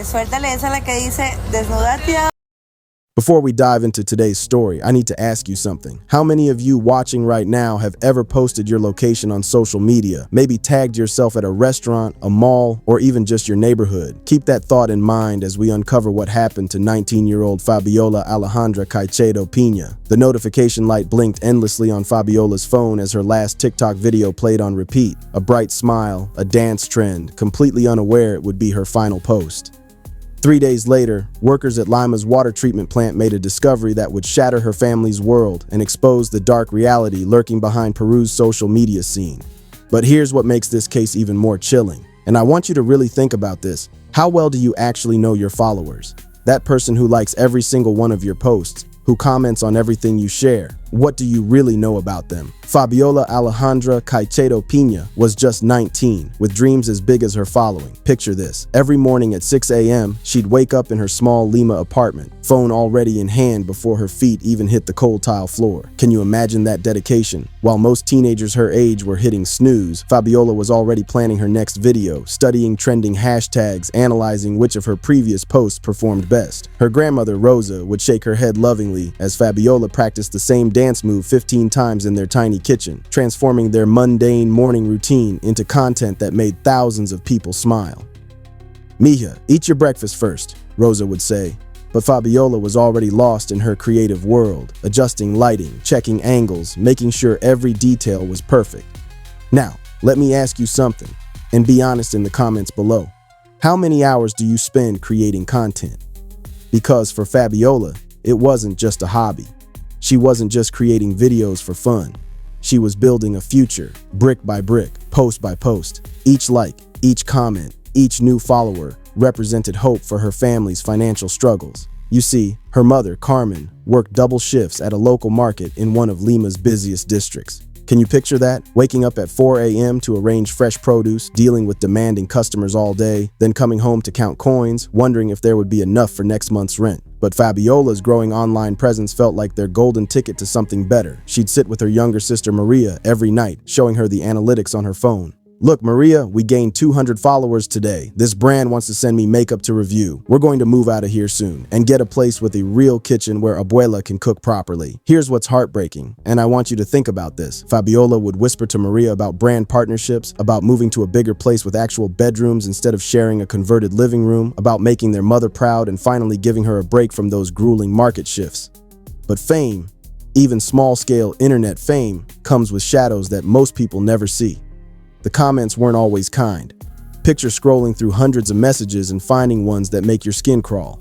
suéltale esa la que dice, desnúdate ahora. Before we dive into today's story, I need to ask you something. How many of you watching right now have ever posted your location on social media? Maybe tagged yourself at a restaurant, a mall, or even just your neighborhood? Keep that thought in mind as we uncover what happened to 19-year-old Fabiola Alejandra Caicedo Pina. The notification light blinked endlessly on Fabiola's phone as her last TikTok video played on repeat. A bright smile, a dance trend, completely unaware it would be her final post. 3 days later, workers at Lima's water treatment plant made a discovery that would shatter her family's world and expose the dark reality lurking behind Peru's social media scene. But here's what makes this case even more chilling. And I want you to really think about this. How well do you actually know your followers? That person who likes every single one of your posts, who comments on everything you share. What do you really know about them? Fabiola Alejandra Caicedo Pina was just 19, with dreams as big as her following. Picture this. Every morning at 6 a.m., she'd wake up in her small Lima apartment, phone already in hand before her feet even hit the cold tile floor. Can you imagine that dedication? While most teenagers her age were hitting snooze, Fabiola was already planning her next video, studying trending hashtags, analyzing which of her previous posts performed best. Her grandmother, Rosa, would shake her head lovingly as Fabiola practiced the same dance move 15 times in their tiny kitchen, transforming their mundane morning routine into content that made thousands of people smile. "Mija, eat your breakfast first," Rosa would say. But Fabiola was already lost in her creative world, adjusting lighting, checking angles, making sure every detail was perfect. Now, let me ask you something, and be honest in the comments below. How many hours do you spend creating content? Because for Fabiola, it wasn't just a hobby. She wasn't just creating videos for fun. She was building a future, brick by brick, post by post. Each like, each comment, each new follower represented hope for her family's financial struggles. You see, her mother, Carmen, worked double shifts at a local market in one of Lima's busiest districts. Can you picture that? Waking up at 4 a.m. to arrange fresh produce, dealing with demanding customers all day, then coming home to count coins, wondering if there would be enough for next month's rent. But Fabiola's growing online presence felt like their golden ticket to something better. She'd sit with her younger sister Maria every night, showing her the analytics on her phone. "Look, Maria, we gained 200 followers today. This brand wants to send me makeup to review. We're going to move out of here soon and get a place with a real kitchen where Abuela can cook properly." Here's what's heartbreaking, and I want you to think about this. Fabiola would whisper to Maria about brand partnerships, about moving to a bigger place with actual bedrooms instead of sharing a converted living room, about making their mother proud and finally giving her a break from those grueling market shifts. But fame, even small-scale internet fame, comes with shadows that most people never see. The comments weren't always kind. Picture scrolling through hundreds of messages and finding ones that make your skin crawl.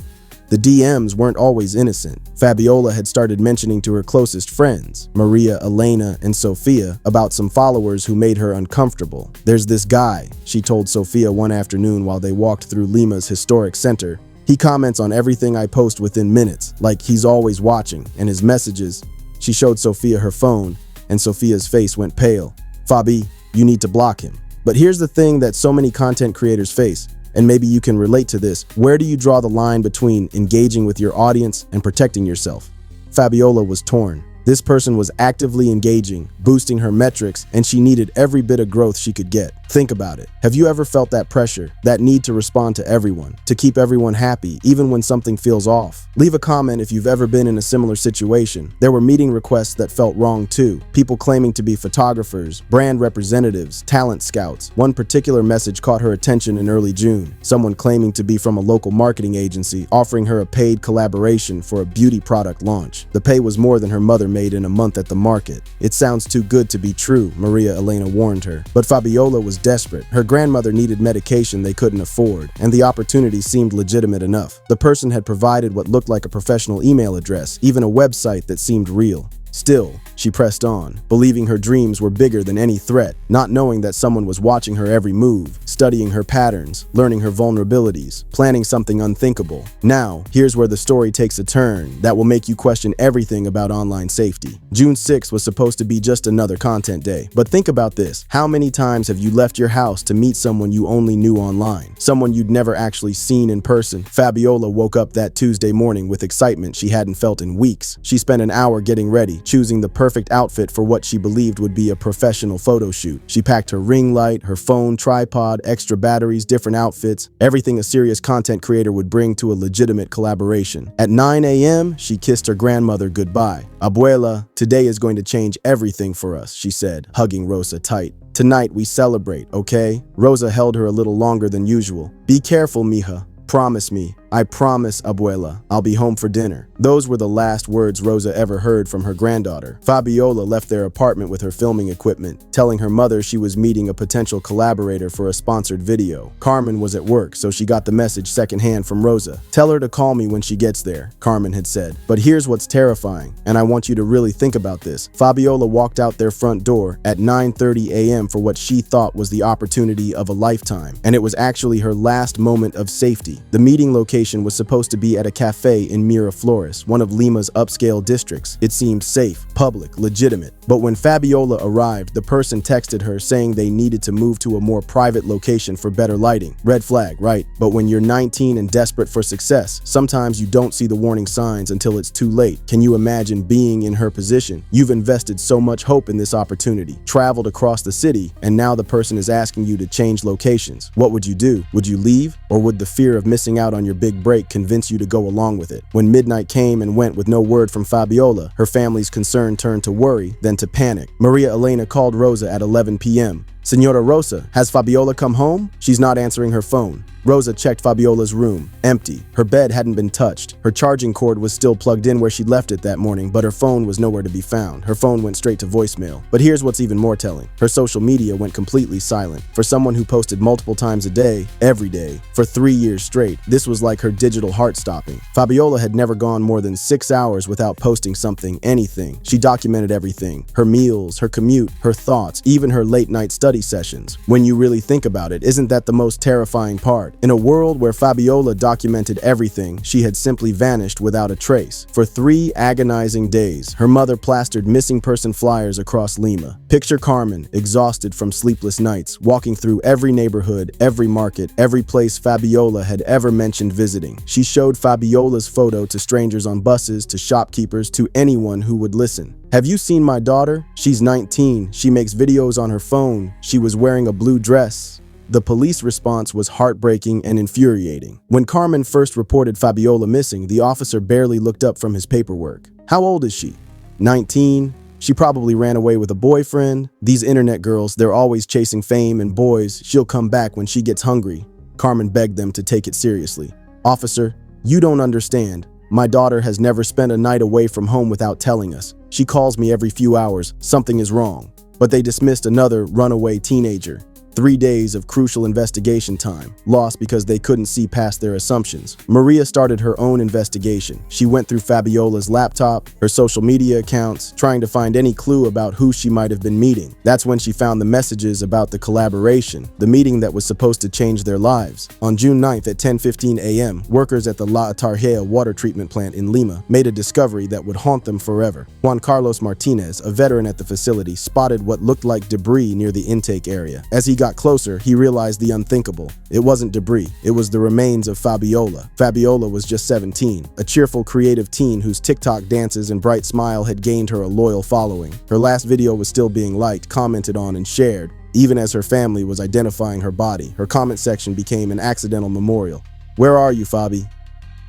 The DMs weren't always innocent. Fabiola had started mentioning to her closest friends, Maria, Elena, and Sofia, about some followers who made her uncomfortable. "There's this guy," she told Sofia one afternoon while they walked through Lima's historic center. "He comments on everything I post within minutes, like he's always watching, and his messages." She showed Sofia her phone, and Sofia's face went pale. "Fabi, you need to block him." But here's the thing that so many content creators face, and maybe you can relate to this. Where do you draw the line between engaging with your audience and protecting yourself? Fabiola was torn. This person was actively engaging, boosting her metrics, and she needed every bit of growth she could get. Think about it. Have you ever felt that pressure, that need to respond to everyone, to keep everyone happy, even when something feels off? Leave a comment if you've ever been in a similar situation. There were meeting requests that felt wrong too. People claiming to be photographers, brand representatives, talent scouts. One particular message caught her attention in early June. Someone claiming to be from a local marketing agency, offering her a paid collaboration for a beauty product launch. The pay was more than her mother made in a month at the market. "It sounds too good to be true," Maria Elena warned her. But Fabiola was desperate. Her grandmother needed medication they couldn't afford, and the opportunity seemed legitimate enough. The person had provided what looked like a professional email address, even a website that seemed real. Still, she pressed on, believing her dreams were bigger than any threat, not knowing that someone was watching her every move, studying her patterns, learning her vulnerabilities, planning something unthinkable. Now, here's where the story takes a turn that will make you question everything about online safety. June 6th was supposed to be just another content day, but think about this. How many times have you left your house to meet someone you only knew online, someone you'd never actually seen in person? Fabiola woke up that Tuesday morning with excitement she hadn't felt in weeks. She spent an hour getting ready, choosing the perfect outfit for what she believed would be a professional photo shoot. She packed her ring light, her phone, tripod, extra batteries, different outfits, everything a serious content creator would bring to a legitimate collaboration. At 9 a.m., she kissed her grandmother goodbye. "Abuela, today is going to change everything for us," she said, hugging Rosa tight. "Tonight we celebrate, okay?" Rosa held her a little longer than usual. "Be careful, mija. Promise me." "I promise, Abuela. I'll be home for dinner." Those were the last words Rosa ever heard from her granddaughter. Fabiola left their apartment with her filming equipment, telling her mother she was meeting a potential collaborator for a sponsored video. Carmen was at work, so she got the message secondhand from Rosa. "Tell her to call me when she gets there," Carmen had said. "But here's what's terrifying, and I want you to really think about this." Fabiola walked out their front door at 9:30 a.m. for what she thought was the opportunity of a lifetime, and it was actually her last moment of safety. The meeting location was supposed to be at a cafe in Miraflores, one of Lima's upscale districts. It seemed safe, public, legitimate. But when Fabiola arrived, the person texted her saying they needed to move to a more private location for better lighting. Red flag, right? But when you're 19 and desperate for success, sometimes you don't see the warning signs until it's too late. Can you imagine being in her position? You've invested so much hope in this opportunity, traveled across the city, and now the person is asking you to change locations. What would you do? Would you leave? Or would the fear of missing out on your big break convince you to go along with it? When midnight came and went with no word from Fabiola, her family's concern turned to worry, then to panic. Maria Elena called Rosa at 11 p.m. "Senora Rosa, has Fabiola come home?" She's not answering her phone. Rosa checked Fabiola's room. Empty. Her bed hadn't been touched. Her charging cord was still plugged in where she'd left it that morning, but her phone was nowhere to be found. Her phone went straight to voicemail. But here's what's even more telling. Her social media went completely silent. For someone who posted multiple times a day, every day, for 3 years straight, this was like her digital heart stopping. Fabiola had never gone more than 6 hours without posting something, anything. She documented everything. Her meals, her commute, her thoughts, even her late night study sessions. When you really think about it, isn't that the most terrifying part? In a world where Fabiola documented everything, she had simply vanished without a trace. For 3 agonizing days, her mother plastered missing person flyers across Lima. Picture Carmen, exhausted from sleepless nights, walking through every neighborhood, every market, every place Fabiola had ever mentioned visiting. She showed Fabiola's photo to strangers on buses, to shopkeepers, to anyone who would listen. "Have you seen my daughter? She's 19. She makes videos on her phone. She was wearing a blue dress." The police response was heartbreaking and infuriating. When Carmen first reported Fabiola missing, the officer barely looked up from his paperwork. "How old is she?" 19. "She probably ran away with a boyfriend. These internet girls, they're always chasing fame and boys. She'll come back when she gets hungry." Carmen begged them to take it seriously. "Officer, you don't understand. My daughter has never spent a night away from home without telling us. She calls me every few hours. Something is wrong." But they dismissed another runaway teenager. 3 days of crucial investigation time, lost because they couldn't see past their assumptions. Maria started her own investigation. She went through Fabiola's laptop, her social media accounts, trying to find any clue about who she might have been meeting. That's when she found the messages about the collaboration, the meeting that was supposed to change their lives. On June 9th at 10:15 a.m., workers at the La Atarjea water treatment plant in Lima made a discovery that would haunt them forever. Juan Carlos Martinez, a veteran at the facility, spotted what looked like debris near the intake area. As he got closer, he realized the unthinkable. It wasn't debris, it was the remains of Fabiola. Fabiola was just 17, a cheerful, creative teen whose TikTok dances and bright smile had gained her a loyal following. Her last video was still being liked, commented on, and shared. Even as her family was identifying her body, her comment section became an accidental memorial. "Where are you, Fabi?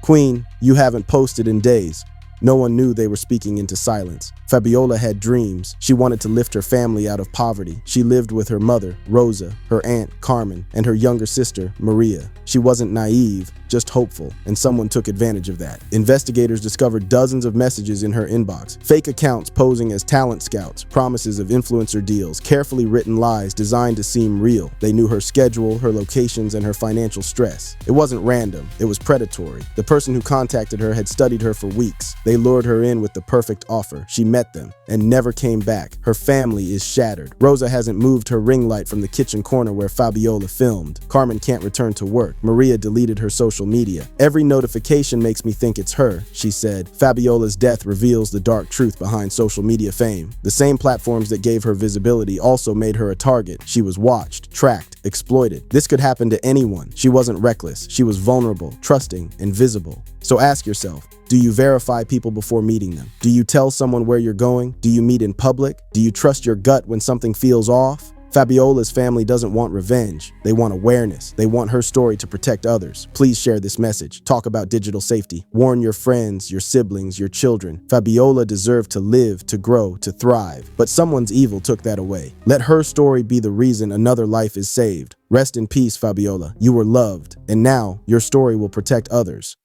Queen, you haven't posted in days." No one knew they were speaking into silence. Fabiola had dreams. She wanted to lift her family out of poverty. She lived with her mother, Rosa, her aunt, Carmen, and her younger sister, Maria. She wasn't naive, just hopeful, and someone took advantage of that. Investigators discovered dozens of messages in her inbox, fake accounts posing as talent scouts, promises of influencer deals, carefully written lies designed to seem real. They knew her schedule, her locations, and her financial stress. It wasn't random, it was predatory. The person who contacted her had studied her for weeks. They lured her in with the perfect offer. She met them and never came back. Her family is shattered. Rosa hasn't moved her ring light from the kitchen corner where Fabiola filmed. Carmen can't return to work. Maria deleted her social media. "Every notification makes me think it's her," she said. Fabiola's death reveals the dark truth behind social media fame. The same platforms that gave her visibility also made her a target. She was watched, tracked, exploited. This could happen to anyone. She wasn't reckless. She was vulnerable, trusting, and visible. So ask yourself, do you verify people before meeting them? Do you tell someone where you're going? Do you meet in public? Do you trust your gut when something feels off? Fabiola's family doesn't want revenge. They want awareness. They want her story to protect others. Please share this message. Talk about digital safety. Warn your friends, your siblings, your children. Fabiola deserved to live, to grow, to thrive. But someone's evil took that away. Let her story be the reason another life is saved. Rest in peace, Fabiola. You were loved, and now your story will protect others.